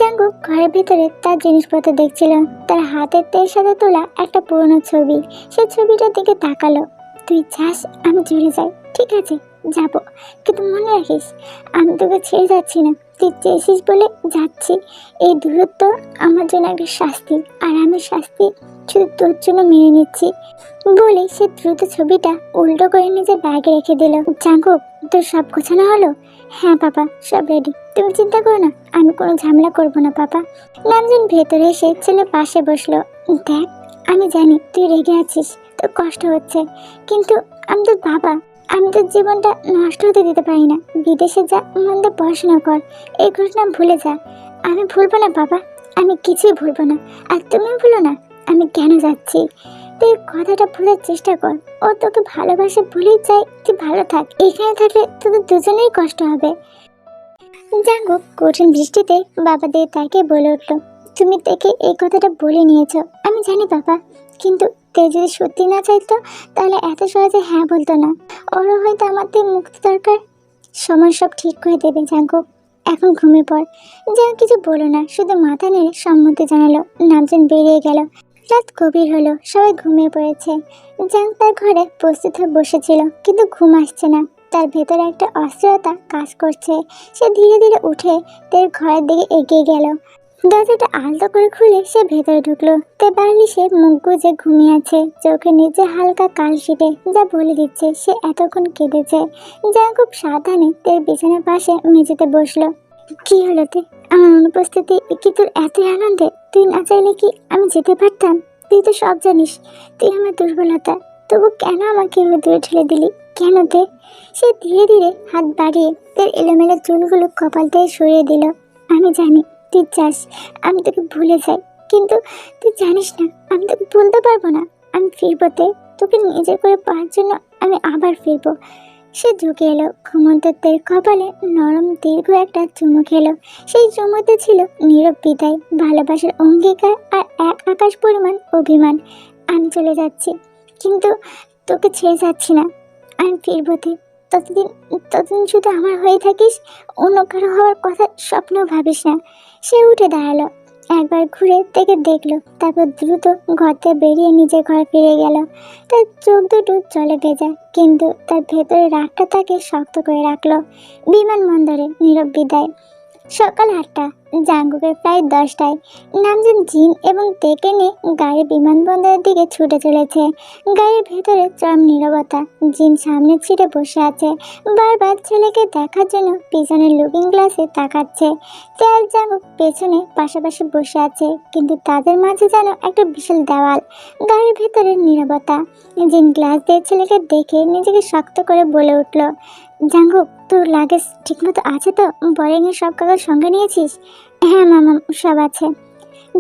Jungkook ঘরের ভিতরে তার জিনিসপত্র দেখছিল। তার হাতের তের সাথে তোলা একটা পুরনো ছবি। সে ছবিটার দিকে তাকালো। তুই চাস আমি চলে যাই, ঠিক আছে যাব, কিন্তু মনে রাখিস আমি তোকে ছেড়ে যাচ্ছি না। তুই চেয়েছিস বলে যাচ্ছি। এই দূরত্ব আমার জন্য একটা শাস্তি, আর আমি শাস্তি শুধু তোর জন্য মেনে নিচ্ছি। বলে সে দ্রুত ছবিটা উল্টো করে নিজের ব্যাগে রেখে দিল। জাঙ্কুক, তোর সব গোছানো হলো? হ্যাঁ বাবা, সব রেডি, তুমি চিন্তা করো না, আমি কোনো ঝামেলা করবো না বাবা। নামজন ভেতরে এসে ছেলের পাশে বসলো। দেখ, আমি জানি তুই রেগে আছিস, তোর কষ্ট হচ্ছে, কিন্তু আমি তোর বাবা, আমি তোর জীবনটা নষ্ট হতে দিতে পারি না। বিদেশে যা, মন দিয়ে পড়াশোনা কর, এই ঘটনা ভুলে যা। আমি ভুলবো না বাবা, আমি কিছুই ভুলবো না, আর তুমি ভুলো না আমি কেন যাচ্ছি। তুই কথাটা বোঝার চেষ্টা কর। ও তোকে ভালোবাসে বলেই চাই তুই ভালো থাক। এখানে থাকলে তোদের দুজনেই কষ্ট হবে। জাঙ্কুক কঠিন দৃষ্টিতে বাবা দিয়ে তাকে বলে উঠল, তুমি তাকে এই কথাটা বলে নিয়েছো, আমি জানি বাবা, কিন্তু তে যদি সত্যি না চাইতো তাহলে এত সহজে হ্যাঁ বলতো না। ওরও হয়তো আমাদের মুক্তি দরকার। সময় সব ঠিক করে দেবে জাঙ্কুক, এখন ঘুমিয়ে পড়। যেন কিছু বলো না, শুধু মাথা নেড়ে সম্মতি জানালো। নামজন বেরিয়ে গেল। রাত গভীর হলো, সবাই ঘুমিয়ে পড়েছে। জাং তার ঘরে প্রস্তুত হয়ে বসেছিল, কিন্তু ঘুম আসছে না। তার ভেতরে একটা অস্থিরতা কাজ করছে। সে ধীরে ধীরে উঠে তার ঘরের দিকে এগিয়ে গেল। দরজাটা আলতো করে খুলে সে ভেতরে ঢুকলো। তে বাড়ি সে মুখ গুজে ঘুমিয়ে আছে, চোখের নিচে হালকা কালশিটে, যা বলে দিচ্ছে সে এতক্ষণ কেঁদেছে। জাং খুব সাবধানে তার বিছানার পাশে মেঝেতে বসলো। কি হলো তে? আমার অনুপস্থিতি কি তোর এত আনন্দে? তুই না চাইলে কি আমি যেতে পারতাম? তুই তো সব জানিস, তুই আমার দুর্বলতা, তবু কেন আমাকে এভাবে দূরে ঠেলে দিলি? কেন তে? সে ধীরে ধীরে হাত বাড়িয়ে তার এলোমেলো চুলগুলো কপাল থেকে সরিয়ে দিল। আমি জানি তুই চাস আমি তোকে ভুলে যাই, কিন্তু তুই জানিস না আমি তোকে ভুলতে পারবো না। আমি ফিরবো তে, তোকে নিজের করে পাওয়ার জন্য আমি আবার ফিরবো। সে ঝুঁকে এলো, ঘুমন্ত তের কপালে নরম দীর্ঘ একটা চুমু খেলো। সেই চুমুতে ছিল নীরব বিদায়, ভালোবাসার অঙ্গীকার আর এক আকাশ পরিমাণ অভিমান। আমি চলে যাচ্ছি, কিন্তু তোকে ছেড়ে যাচ্ছি না। আমি ফিরবো তে, ততদিন ততদিন শুধু আমার হয়ে থাকিস, অন্য কারো হওয়ার কথা স্বপ্নেও ভাবিস না। সে উঠে দাঁড়ালো, একবার ঘুরে থেকে দেখলো, তারপর দ্রুত ঘর থেকে বেরিয়ে নিজের ঘরে ফিরে গেল। তার চোখ দুটো জলে ভেজা, কিন্তু তার ভেতরে রাগটা তাকে শক্ত করে রাখলো। বিমানবন্দরে নীরব বিদায়। সকাল 8টা, জাঙ্কুকের প্রায় 10টায় নামজন জিন এবং তেকে নিয়ে গাড়ি বিমানবন্দরের দিকে ছুটে চলেছে। গাড়ির ভেতরে চরম নীরবতা। জিন সামনের সিটে বসে আছে, বারবার ছেলেকে দেখার জন্য পিছনের লুকিং গ্লাসে তাকাচ্ছে। তেল জাঙ্কুক পেছনে পাশাপাশি বসে আছে, কিন্তু তাদের মাঝে যেন একটা বিশাল দেওয়াল। গাড়ির ভেতরে নীরবতা। জিন গ্লাস দিয়ে ছেলেকে দেখে নিজেকে শক্ত করে বলে উঠল, জাঙ্কুক, তোর লাগেজ ঠিকমতো আছে তো? বোর্ডিং এর সব কাগজ সঙ্গে নিয়েছিস? হ্যাঁ মামা, সব আছে।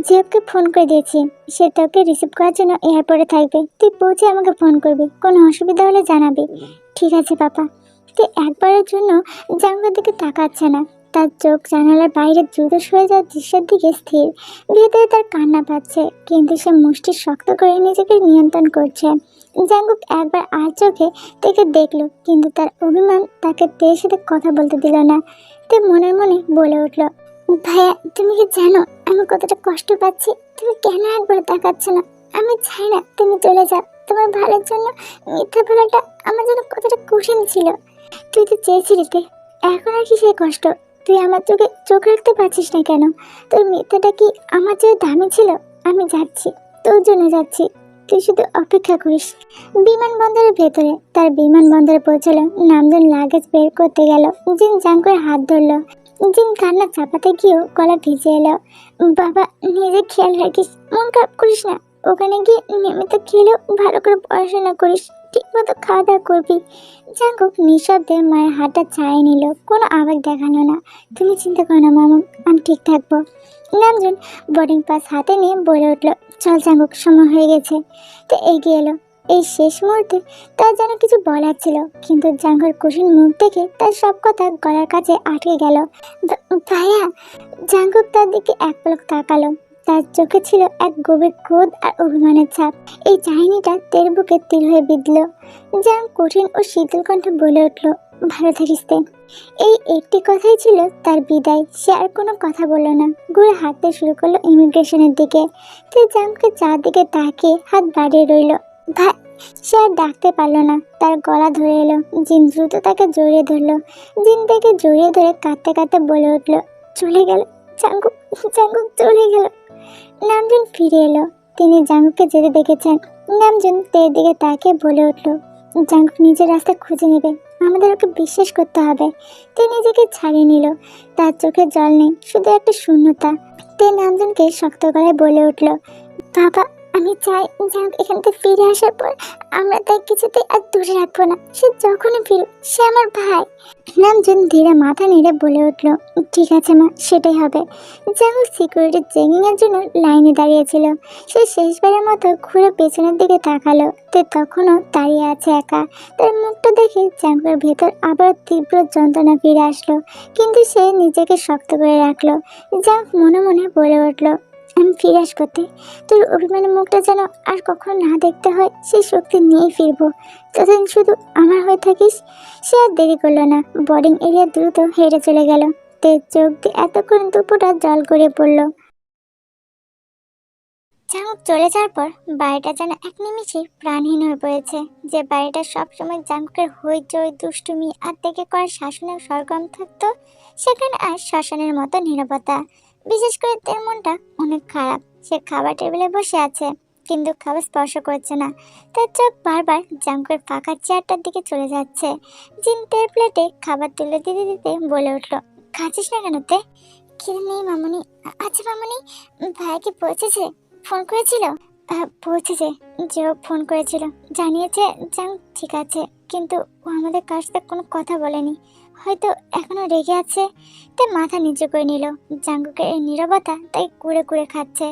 জিয়াবকে ফোন করে দিয়েছি, সে তোকে রিসিভ করার জন্য এয়ারপোর্টে থাকবে। তুই পৌঁছে আমাকে ফোন করবি, কোনো অসুবিধা হলে জানাবি। ঠিক আছে পাপা। তুই একবারের জন্য জাঙ্কুকের দিকে তাকাচ্ছে না। তার চোখ জানালার বাইরে দ্রুত সরে যাওয়ার দৃশ্যের দিকে স্থির। ভেতরে তার কান্না পাচ্ছে, কিন্তু সে মুষ্টি শক্ত করে নিজেকে নিয়ন্ত্রণ করছে। জাঙ্কুক একবার আর চোখে তাকে দেখলো, কিন্তু তার অভিমান তাকে তের সাথে কথা বলতে দিল না। তে মনের মনে বলে উঠল, ভাইয়া তুমি কি জানো আমি কতটা কষ্ট পাচ্ছি? তুমি কেন একবার তাকাচ্ছ না? আমি চাই না তুমি চলে যাও। তোমার ভালোর জন্য মিথ্যা বলাটা আমার জন্য কতটা কঠিন ছিল। তুই তো চেয়েছিলি তে, এখন আর কি সেই কষ্ট? তুই আমার চোখে চোখ রাখতে পারছিস না কেন? তোর মিথ্যাটা কি আমার চেয়ে দামি ছিল? আমি যাচ্ছি, তোর জন্য যাচ্ছি, তুই শুধু অপেক্ষা করিস। বিমানবন্দরের ভেতরে তার বিমানবন্দরে পৌঁছালো। নামজন লাগেজ বের করতে গেল। জিন জাঙ্কুকের হাত ধরলো। জিন কান্না চাপাতে গিয়েও গলা ভিজে এলো। বাবা, নিজে খেয়াল রাখিস, মন খারাপ করিস না। ওখানে গিয়ে নিয়মিত খেলেও ভালো করে পড়াশোনা করিস, ঠিক মতো খাওয়া দাওয়া করবি। জাঙ্কুক নিঃশব্দে মায়ের হাতটা চায়ে নিল, কোনো আবেগ দেখানো না। তুমি চিন্তা করো না মামা, আমি ঠিক থাকবো। নামজন বোর্ডিং পাস হাতে নিয়ে বলে উঠলো, চল জাঙ্কুক, সময় হয়ে গেছে। তো এগিয়ে এলো। এই শেষ মুহূর্তে তার যেন কিছু বলার ছিল, কিন্তু জাঙ্কুর কঠিন মুখ দেখে তার সব কথা গলার কাছে আটকে গেল। ভাইয়া। জাঙ্কুক তার দিকে এক পলক তাকালো। তার চোখে ছিল এক গভীর ক্রোধ আর অভিমানের ছাপ। এই চাহিনিটা তের বুকে তীর হয়ে বিঁধল। জাঙ্ক কঠিন ও শীতল কণ্ঠে বলে উঠল, ভালো থাকিস তে। এই একটি কথাই ছিল তার বিদায়। সে আর কোনো কথা বলল না, ঘুরে হাঁটতে শুরু করলো ইমিগ্রেশনের দিকে। তে জাঙ্ককে চারদিকে তাকিয়ে হাত বাড়িয়ে রইল। ভাই, সে আর ডাকতে পারলো না, তার গলা ধরে এলো। জিন দ্রুত তাকে জড়িয়ে ধরলো। জিন তাকে জড়িয়ে ধরে কাঁদতে কাঁদতে বলে উঠল, চলে গেল জাঙ্কুক, জাঙ্কুক চলে গেল। নামজুন ফিরে এলো। তিনি জাঙ্কুককে যেতে দেখেছেন। নামজুন তের দিকে তাকিয়ে বলে উঠল, জাঙ্কুক নিজের রাস্তা খুঁজে নেবে, আমাদের ওকে বিশ্বাস করতে হবে। তে নিজেকে ছাড়িয়ে নিল। তার চোখে জল নেই, শুধু একটা শূন্যতা। তে নামজুনকে শক্ত গলায় বলে উঠল, বাবা, আমি চাই জাঙ্ক এখান থেকে ফিরে আসার পর আমরা তাই কিছুতেই আর দূরে রাখবো না। সে যখনই ফিরুক, সে আমার ভাই। নামজুন ধীরে মাথা নেড়ে বলে উঠল, ঠিক আছে মা, সেটাই হবে। জাঙ্ক সিকিউরিটি চেকিং এর জন্য লাইনে দাঁড়িয়েছিল। সে শেষবারের মতো ঘুরে পেছনের দিকে তাকালো। তে তখনও দাঁড়িয়ে আছে একা। তার মুখটা দেখে জাঙ্কের ভেতর আবার তীব্র যন্ত্রণা ফিরে আসলো, কিন্তু সে নিজেকে শক্ত করে রাখলো। জাঙ্ক মনে মনে বলে উঠল, আমি ফিরে আসবো তে, তোর অভিমানের মুখটা যেন আর কখনো না দেখতে হয়, সেই শক্তি নিয়েই ফিরবো। ততদিন শুধু আমার হয়ে থাকিস। সে আর দেরি করলো না, বোর্ডিং এরিয়া দ্রুত হেঁটে চলে গেল। তে চোখ দিয়ে এতক্ষণ দুপুরটা জল গড়িয়ে পড়লো। জাঙ্কুক চলে যাওয়ার পর বাড়িটা যেন এক নিমিষে প্রাণহীন হয়ে পড়েছে। যে বাড়িটা সবসময় জাঙ্কুকের হইচই, দুষ্টুমি আর দেখে করার শাসনের সরগরম থাকতো, সেখানে আর শ্মশানের মতো নীরবতা। বিশেষ করে তের মনটা অনেক খারাপ। সে খাবার টেবিলে বসে আছে, কিন্তু খাবার স্পর্শ করছে না। তার চোখ বারবার জাঙ্কুকের ফাঁকা চেয়ারটার দিকে চলে যাচ্ছে। জিন তের প্লেটে খাবার তুলে দিতে দিতে বলে উঠল, খাচ্ছিস না কেন তে? খিদে নেই মামুনি। আচ্ছা মামুনি, ভাইয়া কি পৌঁছেছে? ফোন করেছিল? পৌঁছেছে। যেও ফোন করেছিল, জানিয়েছে জাং ঠিক আছে, কিন্তু ও আমাদের কার সাথে কোনো কথা বলেনি। হয়তো এখনো রেগে আছে। তাই মাথা নিচু করে নিল। জাঙ্কুকের এই নীরবতা তাই কুড়ে কুড়ে খাচ্ছে।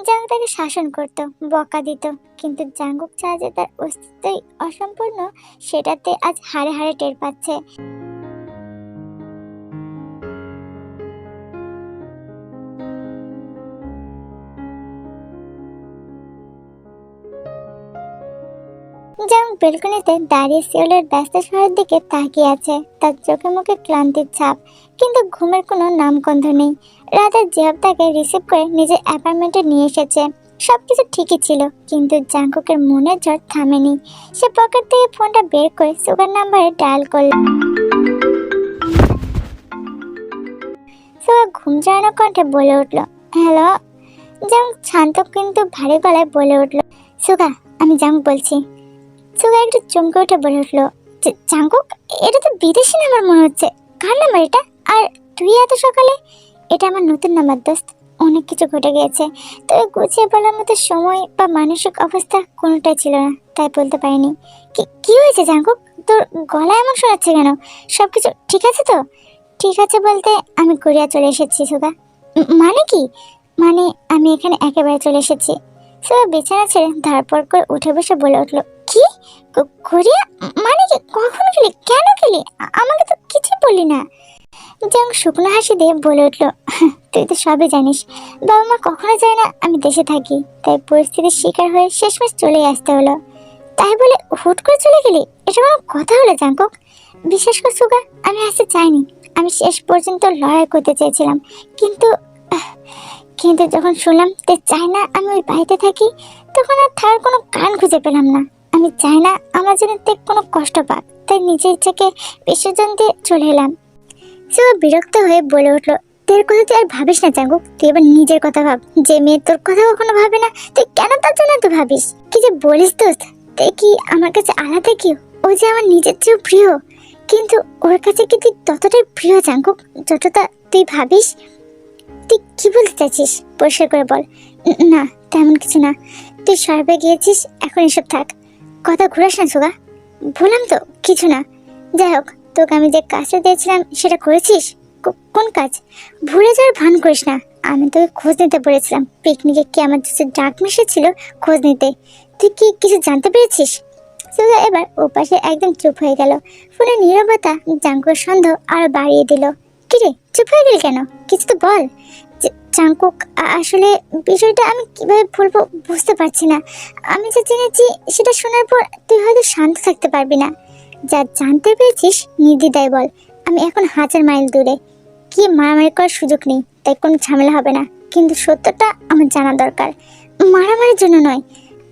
জাঙ্ক তাকে শাসন করত, বকা দিত, কিন্তু জাঙ্কুক চা যে তার অস্তিত্বই অসম্পূর্ণ, সেটাতে আজ হাড়ে হাড়ে টের পাচ্ছে। যেমন বেলকনিতে দাঁড়িয়ে সিওলের ব্যস্ত শহরের দিকে তাকিয়ে আছে। তার চোখে মুখে ক্লান্তির ছাপ, কিন্তু ঘুমের কোনো নামগন্ধ নেই। রাতে জিয়াব তাকে রিসিভ করে নিজের অ্যাপার্টমেন্টে নিয়ে এসেছে। সবকিছু ঠিকই ছিল, কিন্তু জাঙ্কুকের মনের ঝড় থামেনি। সে পকেট থেকে ফোনটা বের করে সুগার নাম্বারে ডায়াল করল। সুগা ঘুম জড়ানো কণ্ঠে বলে উঠল, হ্যালো। জাঙ্ক শান্ত কিন্তু ভারী গলায় বলে উঠল, সুগা, আমি জাঙ্ক বলছি। সুগা একটু চমকে উঠে বলে উঠলো, জাঙ্কুক, এটা তো বিদেশি নাম্বার মনে হচ্ছে। কার নাম্বার এটা? আর তুই এত সকালে? এটা আমার নতুন নাম্বার দোস্ত। অনেক কিছু ঘটে গিয়েছে, তবে গুছিয়ে বলার মতো সময় বা মানসিক অবস্থা কোনোটাই ছিল না, তাই বলতে পারিনি। কি হয়েছে জাঙ্কুক? তোর গলা এমন শোনাচ্ছে কেন? সবকিছু ঠিক আছে তো? ঠিক আছে বলতে আমি কোরিয়া চলে এসেছি সুগা। মানে কি? মানে আমি এখানে একেবারে চলে এসেছি। সুগা বিছানা ছেড়ে ধারপড় করে উঠে বসে বলে উঠলো, কি? কোরিয়া? মানে কি? কখন গেলি? কেন গেলি? আমাকে তো কিছু বললি না। জাঙ্ক শুকনো হাসি দিয়ে বলে উঠলো, তুই তো সবই জানিস। বাবা মা কখনো চায় না আমি দেশে থাকি, তাই পরিস্থিতির শিকার হয়ে শেষমেশ চলে আসতে হলো। তাই বলে হুট করে চলে গেলি? এটা কোনো কথা হলো জাঙ্কুক? বিশেষ করে সুগা, আমি আসতে চাইনি। আমি শেষ পর্যন্ত লড়াই করতে চেয়েছিলাম, কিন্তু কিন্তু যখন শুনলাম তে চাই না আমি ওই বাড়িতে থাকি, তখন আর থাকার কোনো কারণ খুঁজে পেলাম না। আমি চাই না আমার জন্য তে কোনো কষ্ট পাক, তাই নিজের ইচ্ছাকে বিসর্জন দিয়ে চলে এলাম। সে বিরক্ত হয়ে বলে উঠলো, তোর কথা তুই আর ভাবিস না জাঙ্কুক, তুই এবার নিজের কথা ভাব। যে মেয়ে তোর কথা কখনো ভাবে না, তুই কেন তার জন্য এত ভাবিস? কি যে বলিস দোস্ত, তুই কি আমার কাছে আলাদা কেউ? ও যে আমার নিজের চেয়েও প্রিয়, কিন্তু ওর কাছে কি তুই ততটাই প্রিয় জাঙ্কুক যতটা তুই ভাবিস? তুই কি বলতে চাইছিস? পরিষ্কার করে বল। না, তেমন কিছু না। তুই শহরে গিয়েছিস, এখন এসব থাক। কথা ঘুরাস না সুগা। বললাম তো কিছু না। যাই হোক, তোকে আমি যে কাজটা দিয়েছিলাম সেটা করেছিস? কোন কাজ? ভুলে যাওয়ার ভান করিস না। আমি তোকে খোঁজ নিতে বলেছিলাম, পিকনিকে কি আমার যে ডাক মিশেছিল খোঁজ নিতে। তুই কি কিছু জানতে পেরেছিস? সুগা এবার ওপাশে একদম চুপ হয়ে গেল। ফোনের নীরবতা জাঙ্কুর সন্দেহ আরো বাড়িয়ে দিল। কিরে, চুপ হয়ে গেলি কেন? কিছু তো বল। জাঙ্কুক, আসলে বিষয়টা আমি কিভাবে বলবো বুঝতে পারছি না। আমি যা জেনেছি সেটা শোনার পর তুই হয়তো শান্ত থাকতে পারবি না। যা জানতে পেরেছিস নির্দ্বিধায় বল। আমি এখন 1000 মাইল দূরে, কি মারামারি করার সুযোগ নেই, তাই কোনো ঝামেলা হবে না। কিন্তু সত্যটা আমার জানা দরকার, মারামারির জন্য নয়।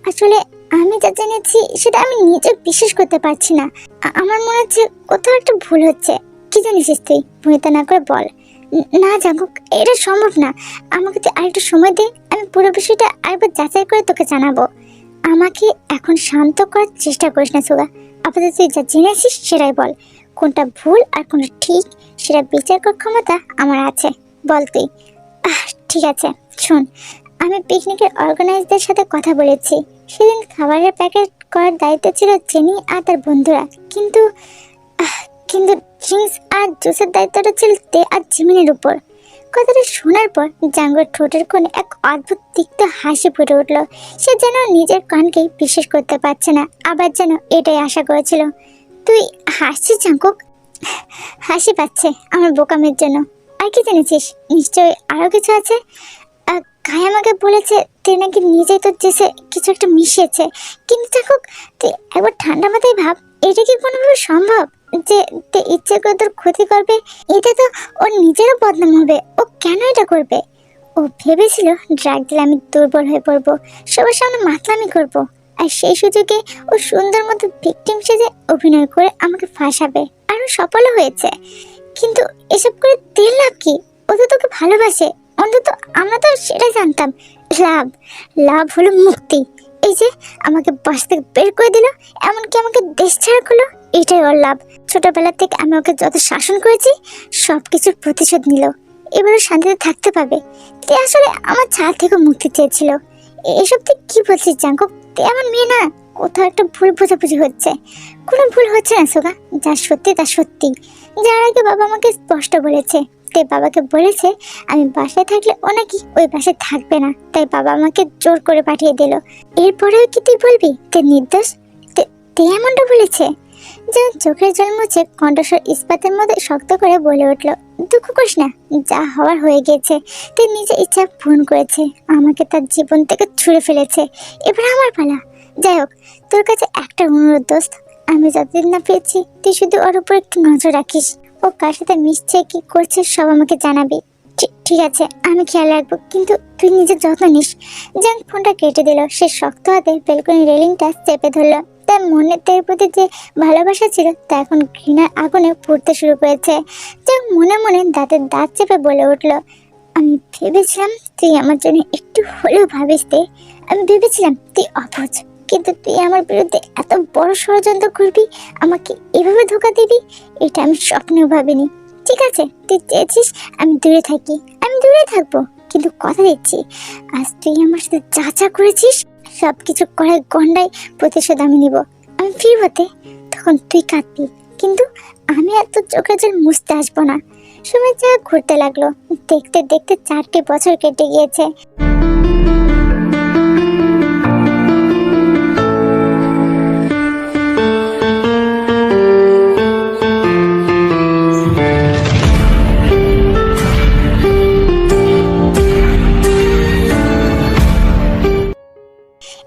আসলে আমি যা জেনেছি সেটা আমি নিজে বিশ্বাস করতে পারছি না। আমার মনে হচ্ছে কোথাও একটা ভুল হচ্ছে। কি জানিস তুই? ভয়তা না করে বল। না জাঙ্কুক, এটা সম্ভব না। আমাকে তুই আরেকটু সময় দে, আমি পুরো বিষয়টা আরেকবার যাচাই করে তোকে জানাবো। আমাকে এখন শান্ত করার চেষ্টা করিস না সুগা। আপাতত তুই যা জেনেছিস সেটাই বল। কোনটা ভুল আর কোনটা ঠিক সেটা বিচার করার ক্ষমতা আমার আছে। বল তুই। ঠিক আছে, শোন, আমি পিকনিকের অর্গানাইজারদের সাথে কথা বলেছি। সেদিন খাবারের প্যাকেট করার দায়িত্ব ছিল জেনি আর তার বন্ধুরা, কিন্তু কিন্তু ড্রিঙ্কস আর জুসের দায়িত্বটা ছিল তে আর জিমিনের উপর। কথাটা শোনার পর জাঙ্গুর ঠোঁটের কোণে এক অদ্ভুত তিক্ত হাসি ফুটে উঠল। সে যেন নিজের কানকেই বিশ্বাস করতে পারছে না, আবার যেন এটাই আশা করেছিল। তুই হাসছিস জাঙ্কুক? হাসি পাচ্ছে আমার বোকামের জন্য। আর কি জেনেছিস? নিশ্চয়ই আরো কিছু আছে। গায়ে আমাকে বলেছে তুই নাকি নিজেই তোর জেসে কিছু একটা মিশিয়েছে। কিন্তু জাঙ্কুক, তুই একবার ঠান্ডা মাথায় ভাব, এটা কি কোনোভাবে সম্ভব যে তে ইচ্ছে করে তোর ক্ষতি করবে? এতে তো ওর নিজেরও বদনাম হবে। ও কেন এটা করবে? ও ভেবেছিল ড্রাগ দিলে আমি দুর্বল হয়ে পড়বো, সবার সামনে মাতলামি করব, আর সেই সুযোগে ও সুন্দর মতো ভিকটিম সেজে অভিনয় করে আমাকে ফাঁসাবে। আর ও সফলও হয়েছে। কিন্তু এসব করে তেল লাভ কি? ও তো তোকে ভালোবাসে, অন্তত আমরা তো সেটাই জানতাম। লাভ? লাভ হলো মুক্তি। এই যে আমাকে বাস থেকে বের করে দিল, এমনকি আমাকে দেশ ছাড়া করলো, এটাই ওর লাভ। ছোটবেলা থেকে আমি ওকে যত শাসন করেছি সবকিছুর প্রতিশোধ নিল। এবারও শান্তিতে থাকতে পাবে। তে আসলে আমার ছাড় থেকে মুক্তি চেয়েছিল। এসব তুই কি বলছিস জাঙ্কুক? তে আমার মেয়ে না। কোথাও একটা ভুল বোঝাবুঝি হচ্ছে। কোনো ভুল হচ্ছে না সোগা, যা সত্যি তা সত্যি। যার আগে বাবা আমাকে স্পষ্ট বলেছে, তে বাবাকে বলেছে আমি বাসায় থাকলে ও নাকি ওই বাসায় থাকবে না, তাই বাবা আমাকে জোর করে পাঠিয়ে দিল। এরপরেও কি তুই বলবি তে নির্দোষ? তে এমনটা বলেছে? যেন চোখের জল মুছে কণ্ঠস্বর ইস্পাতের মধ্যে শক্ত করে বলে উঠল, দুঃখ করিস না, যা হওয়ার হয়ে গেছে। তে নিজে ইচ্ছা ফোন করেছে, আমাকে তার জীবন থেকে ছুঁড়ে ফেলেছে। এবার আমার পালা। যাই হোক, তোর কাছে একটা অনুরোধ দোস্ত, আমি যতদিন না পেয়েছি তুই শুধু ওর উপর একটু নজর রাখিস। ও কার সাথে মিশছে, কি করছে সব আমাকে জানাবি। ঠিক আছে, আমি খেয়াল রাখবো, কিন্তু তুই নিজের যত্ন নিস। জাঙ্ক ফোনটা কেটে দিল। সে শক্ত হাতে বেলকনি রেলিংটা চেপে ধরলো। তার মনের তের প্রতি যে ভালোবাসা ছিল তা এখন ঘৃণার আগুনে ফুটতে শুরু করেছে। জাঙ্ক মনে মনে দাঁতের দাঁত চেপে বলে উঠল, আমি ভেবেছিলাম তুই আমার জন্য একটু হলেও ভাবিস তে। আমি ভেবেছিলাম তুই অবুঝ, কিন্তু তুই আমার বিরুদ্ধে এত বড় ষড়যন্ত্র করবি, আমাকে এভাবে ধোঁকা দিবি, এটা আমি স্বপ্নেও ভাবিনি। ঠিক আছে, তুই চেয়েছিস আমি দূরে থাকি, আমি দূরে থাকবো, কিন্তু কথা দিচ্ছি আজ তুই আমার সাথে যা যা করেছিস সবকিছু করার গন্ডায় প্রতিশোধ আমি নিব। আমি ফিরবতে তখন তুই কাঁদবি, কিন্তু আমি এত চোখের জল মুছতে আসবো না। সময় যা ঘুরতে লাগলো। দেখতে দেখতে 4টি বছর কেটে গিয়েছে।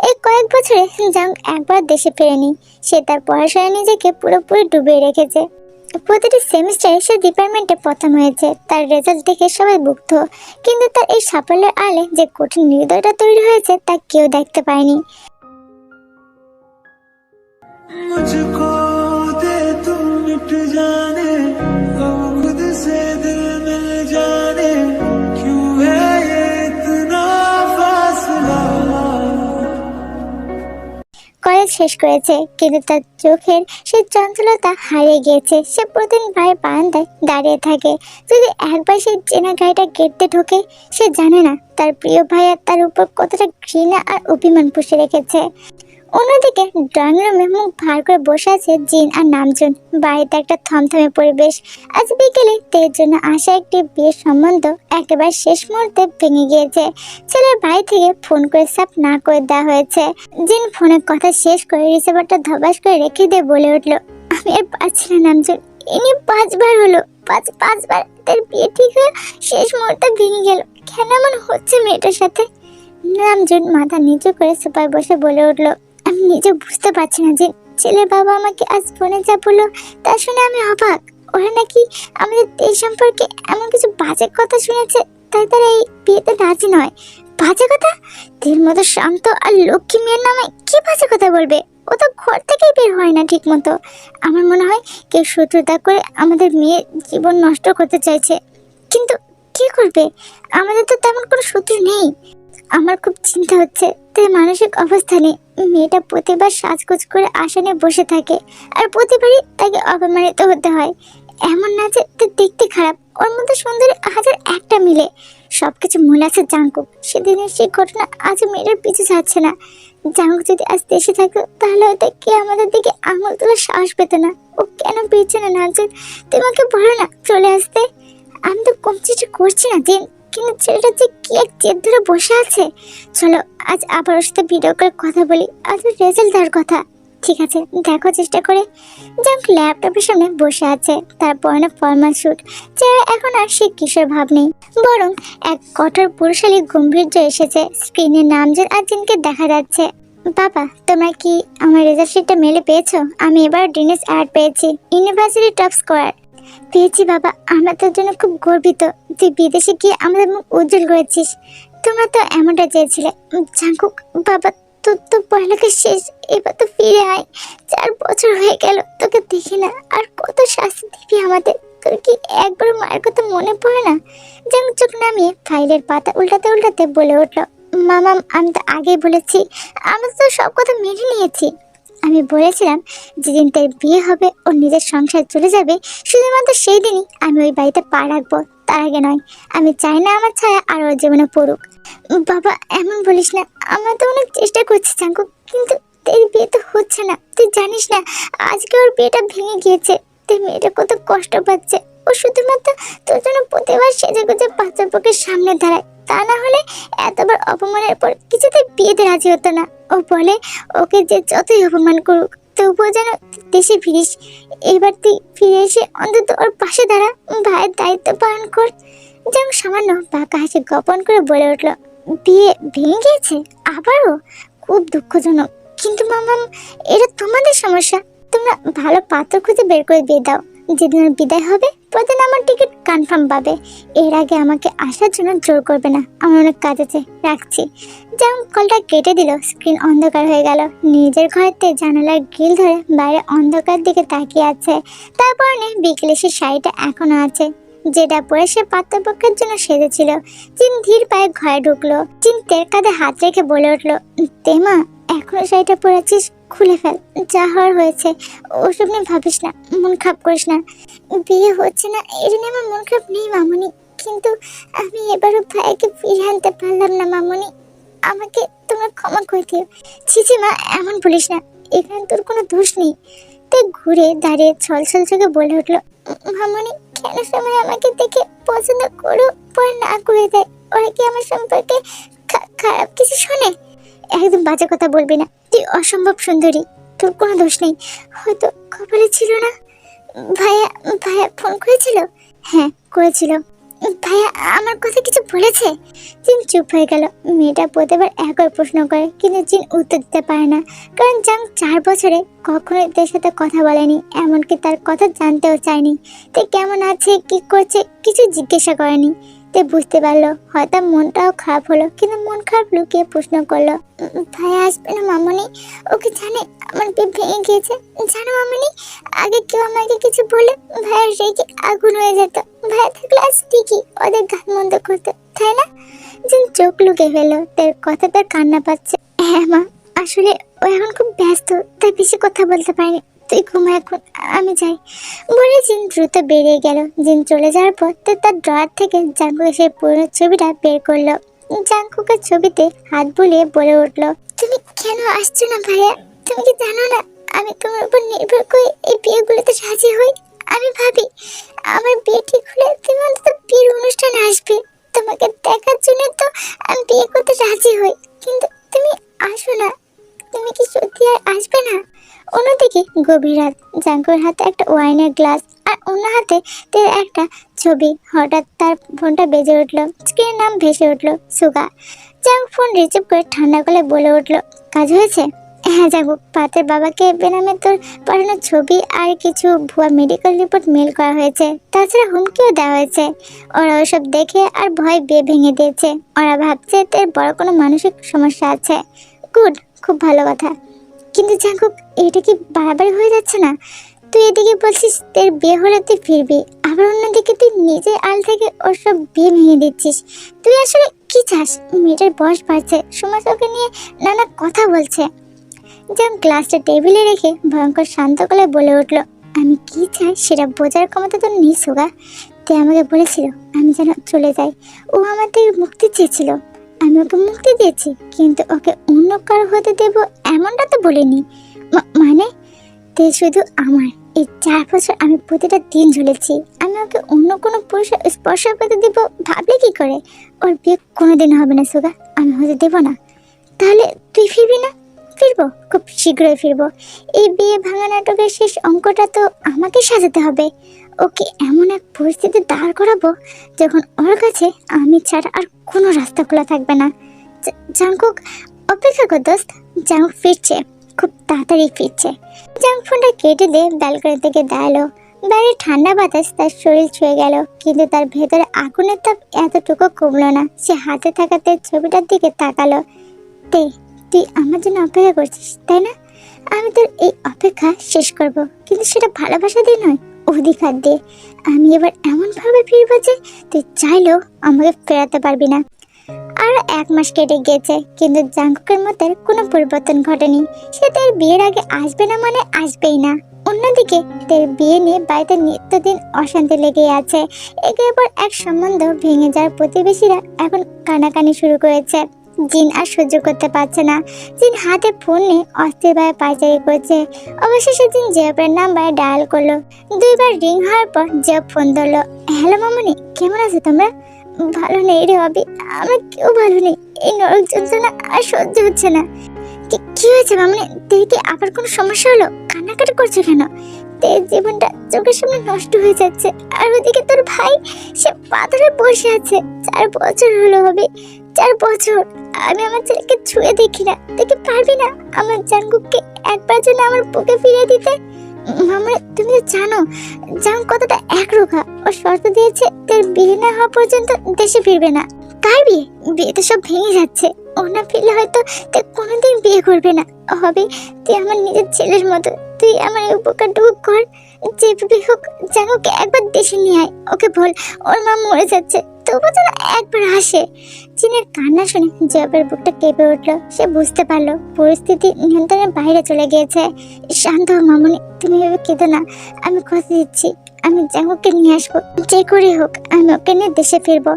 এই কয়েক বছরে জাং একবার দেশে ফেরেনি। সে তার পড়াশোনায় নিজেকে পুরোপুরি ডুবিয়ে রেখেছে। প্রতিটি সেমিস্টারে সে ডিপার্টমেন্টে প্রথম হয়েছে। তার রেজাল্ট দেখে সবাই মুগ্ধ, কিন্তু তার এই সাফল্যের আড়ালে যে কঠিন হৃদয়টা তৈরি হয়েছে তা কেউ দেখতে পায়নি। मुझको दे तू मिट जाने, गम खुद से दिल मिल जाने, क्यों है ये इतना फासला। কলেজ শেষ করেছে, কিন্তু তার চোখের সেই চঞ্চলতা হারিয়ে গিয়েছে। সে প্রতিদিন বাড়ির বারান্দায় দাঁড়িয়ে থাকে। যদি একবার সেই চেনা গাড়িটা গেটে ঢোকে, সে জানে না তার প্রিয় ভাইয়া তার উপর কতটা ঘৃণা আর অভিমান পুষে রেখেছে। অন্যদিকে ড্রয়িং রুমে মুখ ভার করে বসে আছে জিন আর নামজুন। বাড়িতে একটা থমথমে পরিবেশ। আজ বিকেলে তের জন্য আসা একটি বিয়ের সম্বন্ধ একেবারে শেষ মুহূর্তে ভেঙে গিয়েছে। ছেলের বাড়ি থেকে ফোন করে সাফ না করে দেওয়া হয়েছে। জিন ফোনের কথা শেষ করে রিসিভারটা ধবাস করে রেখে দিয়ে বলে উঠল, আমি আর পারছি না নামজুন, ইনি 5 বার হলো, পাঁচবার তার বিয়ে ঠিক হয়ে শেষ মুহূর্তে ভেঙে গেল। কেন এমন হচ্ছে মেয়েটার সাথে? নামজুন মাথা নিচু করে সোফায় বসে বলে উঠলো, আমি নিজে বুঝতে পারছি না যে ছেলের বাবা আমাকে আজ ফোনে যা বললো তা শুনে আমি অবাক। ওরা নাকি আমাদের এই সম্পর্কে এমন কিছু বাজে কথা শুনেছে, তাই তারা এই বিয়েতে রাজি নয়। বাজে কথা? তোর মতো শান্ত আর লক্ষ্মী মেয়ের নামে কি বাজে কথা বলবে? ও তো ঘর থেকেই বের হয় না ঠিক মতো। আমার মনে হয় কেউ শত্রুতা করে আমাদের মেয়ের জীবন নষ্ট করতে চাইছে। কিন্তু কি করবে, আমাদের তো তেমন কোনো শত্রু নেই। আমার খুব চিন্তা হচ্ছে তাই মানসিক অবস্থা নেই। মেয়েটা প্রতিবার সাজগোজ করে আসনে বসে থাকে আর প্রতিবারই তাকে অপমানিত হতে হয়। এমন না যে দেখতে খারাপ, ওর মধ্যে সুন্দরী হাজার একটা মিলে। সবকিছু মনে আছে জাঙ্কুক, সেদিনের সেই ঘটনা আজ মেয়েটার পিছু ছাড়ছে না। জাঙ্কুক যদি আজ দেশে থাকতো তাহলে হয়তো কে আমাদের দিকে আঙুল তোলার সাহস পেত না। ও কেন পেয়েছে না নাজিন? তোমাকে বলো না চলে আসতে। আমি তো কম চেষ্টা করছি না জিন, কিন্তু ছেলেটা যে কি এক জেদ ধরে বসে আছে। চলো আজ আবার ওর সাথে ভিডিও করে কথা বলি, আজ রেজাল্ট দেওয়ার কথা। ঠিক আছে, দেখো চেষ্টা করে। জাঙ্ক ল্যাপটপের সামনে বসে আছে, তার পরনে ফর্মাল স্যুট। চেহারা এখন আর সে কিশোর ভাব নেই, বরং এক কঠোর পুরুষালী গম্ভীর্য এসেছে। স্ক্রিনে নামজান আর জিনকে দেখা যাচ্ছে। বাবা, তোমরা কি আমার রেজাল্ট শিটটা মেলে পেয়েছো? আমি এবার ডিনেস অ্যাড পেয়েছি, ইউনিভার্সিটি টপ স্কোয়ার পেয়েছি। বাবা, আমরা তোর জন্য খুব গর্বিত। তুই বিদেশে গিয়ে আমাদের মুখ উজ্জ্বল করেছিস। তোমরা তো এমনটা চেয়েছিলে। জাঙ্কুক বাবা, তোর তো পড়ালেখা শেষ, এবার তো ফিরে আয়। 4 বছর হয়ে গেল তোকে দেখি না। আর কত শাস্তি দিবি আমাদের? তোর কি একবার মায়ের কথা মনে পড়ে না? জাঙ্কুক চোখ নামিয়ে ফাইলের পাতা উল্টাতে উল্টাতে বলে উঠলো, মামা আমি তো আগেই বলেছি, আমি তো সব কথা মেনে নিয়েছি। আমি বলেছিলাম যেদিন তার বিয়ে হবে, ওর নিজের সংসার চলে যাবে, শুধুমাত্র সেই দিনই আমি ওই বাড়িতে পা রাখবো, তার আগে নয়। আমি চাই না আমার ছায়া আর ওর জীবনে পড়ুক। বাবা এমন বলিস না, আমরা তো অনেক চেষ্টা করছি জাঙ্কুক, কিন্তু তোর বিয়ে তো হচ্ছে না। তুই জানিস না আজকে ওর বিয়েটা ভেঙে গিয়েছে। তুই মেয়েটা কত কষ্ট পাচ্ছে। ও শুধুমাত্র তোর জন্য প্রতিবার সেজে গুজে পাত্রপক্ষের সামনে দাঁড়ায়, তা না হলে এতবার অপমানের পর কিছুতেই বিয়েতে রাজি হতো না। ও বলে ওকে যে যতই অপমান করুক তবুও যেন তুই দেশে ফিরিস। এবার তুই ফিরে এসে অন্তত ওর পাশে দাঁড়া, ভাইয়ের দায়িত্ব পালন কর। যেমন সামান্য বাঁকা হাসি গোপন করে বলে উঠলো, বিয়ে ভেঙে গিয়েছে আবারও? খুব দুঃখজনক, কিন্তু মামাম এটা তোমাদের সমস্যা। তোমরা ভালো পাত্র খুঁজে বের করে বিয়ে দাও। যেদিন ওর বিদায় হবে প্রতিদিন আমার টিকিট কনফার্ম পাবে। এর আগে আমাকে আসার জন্য জোর করবে না, আমার অনেক কাজ আছে, রাখছি। যেমন কলটা কেটে দিল, স্ক্রিন অন্ধকার হয়ে গেল। নিজের ঘরেতে জানালার গ্রিল ধরে বাইরে অন্ধকার দিকে তাকিয়ে আছে। তারপর বিকেলে সে শাড়িটা এখনো আছে, যেটা পরে সে পাত্রপক্ষের জন্য সেজেছিল। চিন ধীর পায়ে ঘরে ঢুকলো। চিন তের কাঁধে হাত রেখে বলে উঠলো, তেমা এখনো শাড়িটা পরেছিস, খুলে ফেল। যা হওয়ার হয়েছে, ওসব নিয়ে ভাবিস না, মন খারাপ করিস না। বিয়ে হচ্ছে না এটা নিয়ে আমার মন খারাপ নেই মামুনি, কিন্তু আমি এবারও ভাইকে ফিরে আনতে পারলাম না মামুনি। আমাকে তোমরা ক্ষমা করে দিও। ছিছি মা, এমন বলিস না, এখানে তোর কোনো দোষ নেই। তাই ঘুরে দাঁড়িয়ে ছলছল চোখে বলে উঠলো, মামুনি কেন সবাই আমাকে দেখে পছন্দ করো পরে না করে দেয়? ওরা কি আমার সম্পর্কে খারাপ কিছু শোনে? একদম বাজে কথা বলবি না, তুই অসম্ভব সুন্দরী, তোর কোনো দোষ নেই। হয়তো কপালে ছিল না। ভাইয়া ভাইয়া ফোন করেছিল? হ্যাঁ করেছিল। ভাইয়া আমার কথা কিছু বলেছে? জিন চুপ হয়ে গেল। মেয়েটা প্রতিবার একই প্রশ্ন করে, কিন্তু জিন উত্তর দিতে পারে না, কারণ জাং 4 বছরে কখনোই তার সাথে কথা বলেনি, এমনকি তার কথা জানতেও চায়নি। তে কেমন আছে, কি করছে, কিছু জিজ্ঞাসা করেনি। তে বুঝতে পারলো হয়তো মনটাও খারাপ হলো, কিন্তু মন খারাপ লুকিয়ে প্রশ্ন করলো, ভাইয়া আসবে না মামনি? ওকে জানে আমার বিয়ে ভেঙে গিয়েছে? জানো মামনি, আগে কেউ আমাকে কিছু বলে ভাইয়ার রেগে আগুন হয়ে যেত। ভাইয়া থাকলে আজ ঠিকই ওদের গান বন্ধ করতো, তাই না? যেন চোখ লুকিয়ে ফেলো, তার কথা তার কান্না পাচ্ছে। হ্যাঁ মা, আসলে ও এখন খুব ব্যস্ত, তাই বেশি কথা বলতে পারিনি। তুই ঘুমা এখন, আমি যাই বলে জিন দ্রুত বেরিয়ে গেল। জিন চলে যাওয়ার পর তার ড্রয়ার থেকে জাঙ্কুকের সেই পুরনো ছবিটা বের করলো। জাঙ্কুকের ছবিতে হাত বুলিয়ে বলে উঠলো, তুমি কেন আসছো না ভাইয়া? তুমি কি জানো না আমি তোমার উপর নির্ভর করে এই বিয়েগুলোতে রাজি হই? আমি ভাবি আমার বিয়ে ঠিক হলে তুমি অন্তত বিয়ের অনুষ্ঠানে আসবে। তোমাকে দেখার জন্য তো আমি বিয়ে করতে রাজি হই, কিন্তু তুমি আসো না। তুমি কি সত্যি আর আসবে না? অন্যদিকে গভীর রাত, জাঙ্কুর হাতে একটা ওয়াইনের গ্লাস আর অন্য হাতে তের একটা ছবি। হঠাৎ তার ফোনটা বেজে উঠলো, স্ক্রিনের নাম ভেসে উঠলো সুগা। জাঙ্কুক ফোন রিসিভ করে ঠান্ডা গলায় বলে উঠলো, কাজ হয়েছে? হ্যাঁ জাঙ্কুক, পাতের বাবাকে বেনামে তোর পাঠানো ছবি আর কিছু ভুয়া মেডিকেল রিপোর্ট মেল করা হয়েছে, তাছাড়া হুমকিও দেওয়া হয়েছে। ওরা ওসব দেখে আর ভয় বিয়ে ভেঙে দিয়েছে। ওরা ভাবছে তোর বড় কোনো মানসিক সমস্যা আছে। গুড, খুব ভালো কথা। কিন্তু জাঙ্কুক, এটা কি বাড়াবাড়ি হয়ে যাচ্ছে না? তুই এদিকে বলছিস তোর বিয়ে হলে তুই ফিরবি, আবার অন্যদিকে তুই নিজে আল থেকে ওর সব বিয়ে ভেঙে দিচ্ছিস। তুই আসলে কি চাস? মেয়েটার বয়স বাড়ছে, সমাজ ওকে নিয়ে নানা কথা বলছে। যেমন গ্লাসটা টেবিলে রেখে ভয়ঙ্কর শান্ত গলায় বলে উঠলো, আমি কি চাই সেটা বোঝার ক্ষমতা তো নেই সুগা। তুই আমাকে বলেছিল আমি যেন চলে যাই। ও আমার থেকে মুক্তি চেয়েছিল, আমি ওকে মুক্তি দিয়েছি, কিন্তু ওকে অন্য কারো হতে দেব এমনটা তো বলিনি। মানে তে শুধু আমার। এই 4 বছর আমি প্রতিটা দিন ঝুলেছি। আমি ওকে অন্য কোনো পুরুষের স্পর্শ করতে দেব ভাবলে কি করে? ওর বিয়ে কোনোদিন হবে না সুগা, আমি হতে দেব না। তাহলে তুই ফিরবি না? ফিরবো, খুব শীঘ্রই ফিরবো। এই বিয়ে ভাঙা নাটকের শেষ অঙ্কটা তো আমাকে সাজাতে হবে। ওকে এমন এক পরিস্থিতি দাঁড় করাবো যখন ওর কাছে আমি ছাড়া আর কোনো রাস্তা খোলা থাকবে না। জাঙ্কুক, অপেক্ষা কর দোস্ত, জাঙ্কুক ফিরছে, খুব তাড়াতাড়ি ফিরছে। জাঙ্কুক ফোনটা কেটে দিয়ে ব্যালকনি থেকে দাঁড়ালো। বাইরে ঠান্ডা বাতাস তার শরীর ছুঁয়ে গেল, কিন্তু তার ভেতরে আগুনের তাপ এতটুকু কমলো না। সে হাতে থাকাতে ছবিটার দিকে তাকালো। তুই আমার জন্য অপেক্ষা করছিস তাই না? আমি তোর এই অপেক্ষা শেষ করব, কিন্তু সেটা ভালোবাসা দিয়ে নয়, অধিকার দিয়ে। আমি এবার এমন ভাবে ফিরবো যে তুই চাইলেও আমাকে ফেরাতে পারবি না। আর 1 মাস কেটে গিয়েছে, কিন্তু জাঙ্কুকের মধ্যে কোনো পরিবর্তন ঘটেনি। সে তার বিয়ের আগে আসবে না মানে আসবেই না। অন্যদিকে তার বিয়ে নিয়ে বাড়িতে নিত্যদিন অশান্তি লেগেই আছে। একের পর এক সম্বন্ধ ভেঙে যাওয়ার প্রতিবেশীরা এখন কানাকানি শুরু করেছে। জিন আর সহ্য করতে পারছে না। জিন হাতে ফোন নিয়ে অস্থিরভাবে পায়চারি করছে। অবশেষে জিন জেবের নাম্বারে ডায়াল করলো। 2 বার রিং হওয়ার পর জেব ফোন ধরলো। হ্যালো মামনি, কেমন আছো তোমরা? ভালো নেই রে অবি, আমরা কেউ ভালো নেই। এই নরক যন্ত্রণা আর সহ্য হচ্ছে না। কি হয়েছে মামনি? দেখি আবার কোনো সমস্যা হলো? কান্নাকাটি করছো কেন? তোর জীবনটা চোখের সামনে নষ্ট হয়ে যাচ্ছে, আর ওদিকে তোর ভাই, সে পাথরে বসে আছে। 4 বছর হলো হবে, 4 বছর আমি আমার ছেলেকে ছুঁয়ে দেখি না। দেখে পারবি না আমার জাঙ্কুককে একবার জন্য আমার বুকে ফিরিয়ে দিতে? মামা, তুমি তো জানো জাঙ্কুক কতটা একরোখা। ও শর্ত দিয়েছে তোর বিয়ে না হওয়া পর্যন্ত দেশে ফিরবে না। কার বিয়ে? বিয়ে তো সব ভেঙে যাচ্ছে। ও না ফিরলে হয়তো তুই কোনোদিন বিয়ে করবে না। হবে তুই আমার নিজের ছেলের মতো, তুই আমার এই উপকারটুকু কর। যেভাবে হোক জাঙ্কুককে একবার দেশে নিয়ে আয়। ওকে বল ওর মা মরে যাচ্ছে, তবু যেন একবার আসে। চীনের কান্না শুনে জবের বুকটা কেঁপে উঠলো। সে বুঝতে পারলো পরিস্থিতি নিয়ন্ত্রণের বাইরে চলে গিয়েছে। শান্ত হও মামনি, তুমি এভাবে কেঁদো না। আমি কথা দিচ্ছি, আমি জাঙ্কুককে নিয়ে আসবো। যে করে হোক আমি ওকে নিয়ে দেশে ফিরবো।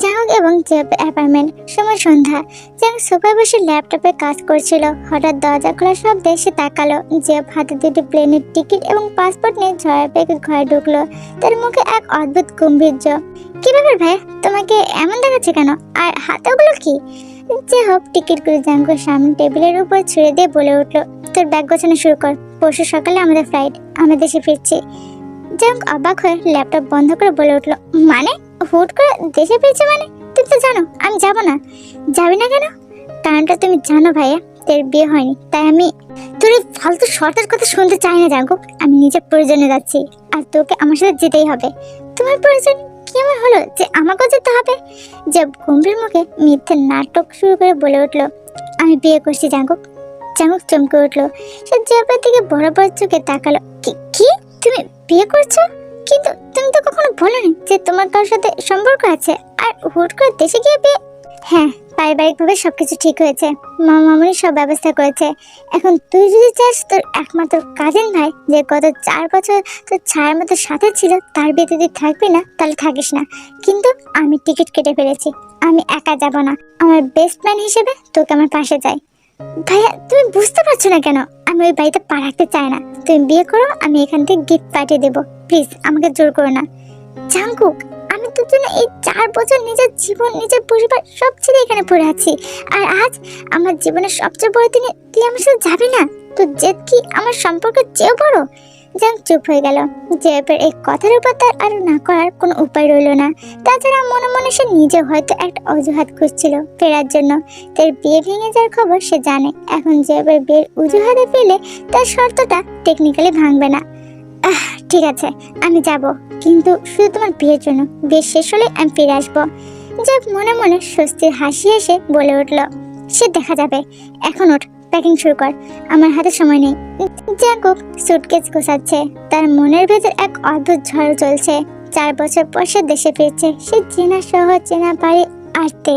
জাঙ্কুক এবং জেব অ্যাপার্টমেন্ট। সময় সন্ধ্যা। জাঙ্কুক সোফায় বসে ল্যাপটপে কাজ করছিল। হঠাৎ দরজা খোলা শব্দে সে তাকালো। জেব হাতে 2টি প্লেনের টিকিট এবং পাসপোর্ট নিয়ে ঝড়ের বেগে ঘরে ঢুকলো। তার মুখে এক অদ্ভুত গম্ভীর্য। কি ব্যাপার ভাই, তোমাকে এমন দেখাচ্ছে কেন? আর হাতে ওগুলো কি? যে হোক টিকিটগুলো জাঙ্কুকের সামনে টেবিলের উপর ছুঁড়ে দিয়ে বলে উঠলো, তোর ব্যাগ গোছানো শুরু কর। পরশু সকালে আমাদের ফ্লাইট, আমরা দেশে ফিরছি। জাঙ্কুক অবাক হয়ে ল্যাপটপ বন্ধ করে বলে উঠলো, মানে হুট করে দেশে ফিরছে? মানে তুমি তো জানো আমি যাব না। যাবি না কেন? কারণটা তুমি জানো ভাইয়া, তোর বিয়ে হয়নি, তাই আমি তোর এই ফালতু শর্তের কথা শুনতে চাই না জাঙ্কুক। আমি নিজের প্রয়োজনে যাচ্ছি, আর তোকে আমার সাথে যেতেই হবে। তোমার প্রয়োজন কি এমন হলো যে আমাকেও যেতে হবে? যে গম্ভীর মুখে মিথ্যে নাটক শুরু করে বলে উঠলো, আমি বিয়ে করছি জাঙ্কুক। জাঙ্কুক চমকে উঠলো। সে জেবের দিকে বড় বড় চোখে তাকালো। কি তুমি বিয়ে করছো? কিন্তু তুমি তো কখনো বলোনি যে তোমার কারোর সাথে সম্পর্ক আছে, আর হুট করে দেশে গিয়ে বিয়ে? হ্যাঁ, পারিবারিকভাবে সবকিছু ঠিক হয়েছে। মামনি সব ব্যবস্থা করেছে। এখন তুই যদি চাস তোর একমাত্র কাজিন ভাই, যে গত 4 বছর তোর ছায়ার মতো সাথে ছিল, তার বিয়েতে তুই থাকবি না, তাহলে থাকিস না। কিন্তু আমি টিকিট কেটে ফেলেছি, আমি একা যাব না। আমার বেস্ট ম্যান হিসেবে তোকে আমার পাশে চাই। ভাইয়া, তুমি বুঝতে পারছো না কেন? আমি ওই বাড়িতে পা রাখতে চাই না। তুমি বিয়ে করো, আমি এখান থেকে গিফট পাঠিয়ে দেবো। প্লিজ আমাকে জোর করো না। জাঙ্কুক, আমি তোর জন্য এই 4 বছর নিজের জীবন, নিজের পরিবার সব ছেড়ে এখানে পড়ে আছি, আর আজ আমার জীবনের সবচেয়ে বড় দিনে তুই আমার সাথে যাবি না? তোর জেদ কি আমার সম্পর্কের চেয়েও বড়? জাঙ্ক চুপ হয়ে গেল। জেবের এই কথার উপর তার আর না করার কোনো উপায় রইল না। তাছাড়া মনে মনে সে নিজে হয়তো একটা অজুহাত খুঁজছিল ফেরার জন্য। তার বিয়ে ভেঙে যাওয়ার খবর সে জানে। এখন জেবের বিয়ের অজুহাতে ফিরলে তার শর্তটা টেকনিক্যালি ভাঙবে না। ঠিক আছে, আমি যাব, কিন্তু শুধু তোমার বিয়ের জন্য। বিয়ে শেষ হলে আমি ফিরে আসবো। জেব মনে মনে স্বস্তির হাসি এসে বলে উঠল, সে দেখা যাবে। এখন ওঠ, প্যাকিং শুরু কর, আমার হাতে সময় নেই। জাঙ্কুক সুটকেস গোছাচ্ছে। তার মনের ভেতর এক অদ্ভুত ঝড় চলছে। 4 বছর পর সে দেশে ফিরছে। সে চেনা শহর, চেনা বাড়ি আসতে।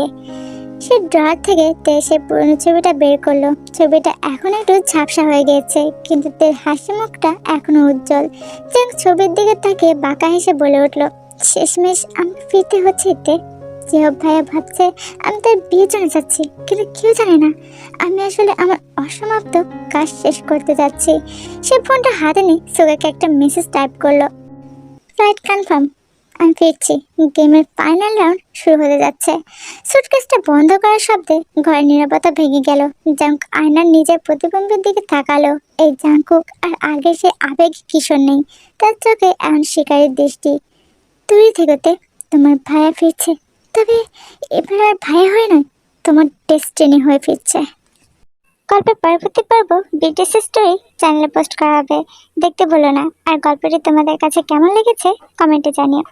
সে ড্রয়ার থেকে সে পুরনো ছবিটা বের করলো। ছবিটা এখন একটু ঝাপসা হয়ে গেছে, কিন্তু তার হাসি মুখটা এখনো উজ্জ্বল। জাঙ্ক ছবির দিকে তাকিয়ে বাঁকা হেসে বলে উঠল, শেষমেশ আমি ফিরতে হচ্ছে এতে। জিহব ভাইয়া ভাবছে আমি তার বিয়ের জন্য যাচ্ছি, কিন্তু কেউ জানে না আমি আসলে আমার অসমাপ্ত কাজ শেষ করতে যাচ্ছি। সে ফোনটা হাতে নিয়ে সুগাকে একটা মেসেজ টাইপ করলো, ফ্লাইট কনফার্ম, আমি ফিরছি, গেমের ফাইনাল রাউন্ড শুরু হতে যাচ্ছে। সুটকেসটা বন্ধ করার শব্দে ঘরের নীরবতা ভেঙে গেল। জাঙ্ক আয়নার নিজের প্রতিবিম্বের দিকে তাকালো। এই জাঙ্কুক আর আগে সে আবেগী কিশোর নেই। তার চোখে এমন শিকারীর দৃষ্টি। তুই থেকোতে তোমার ভাইয়া ফিরছে, তবে এবার আর ভাইয়া হয়ে নয়, তোমার ডেস্টিনি হয়ে ফিরছে। গল্পের পরবর্তী পর্ব বিটিএস স্টোরি চ্যানেলে পোস্ট করা হবে, দেখতে ভুলো না। আর গল্পটি তোমাদের কাছে কেমন লেগেছে কমেন্টে জানিও।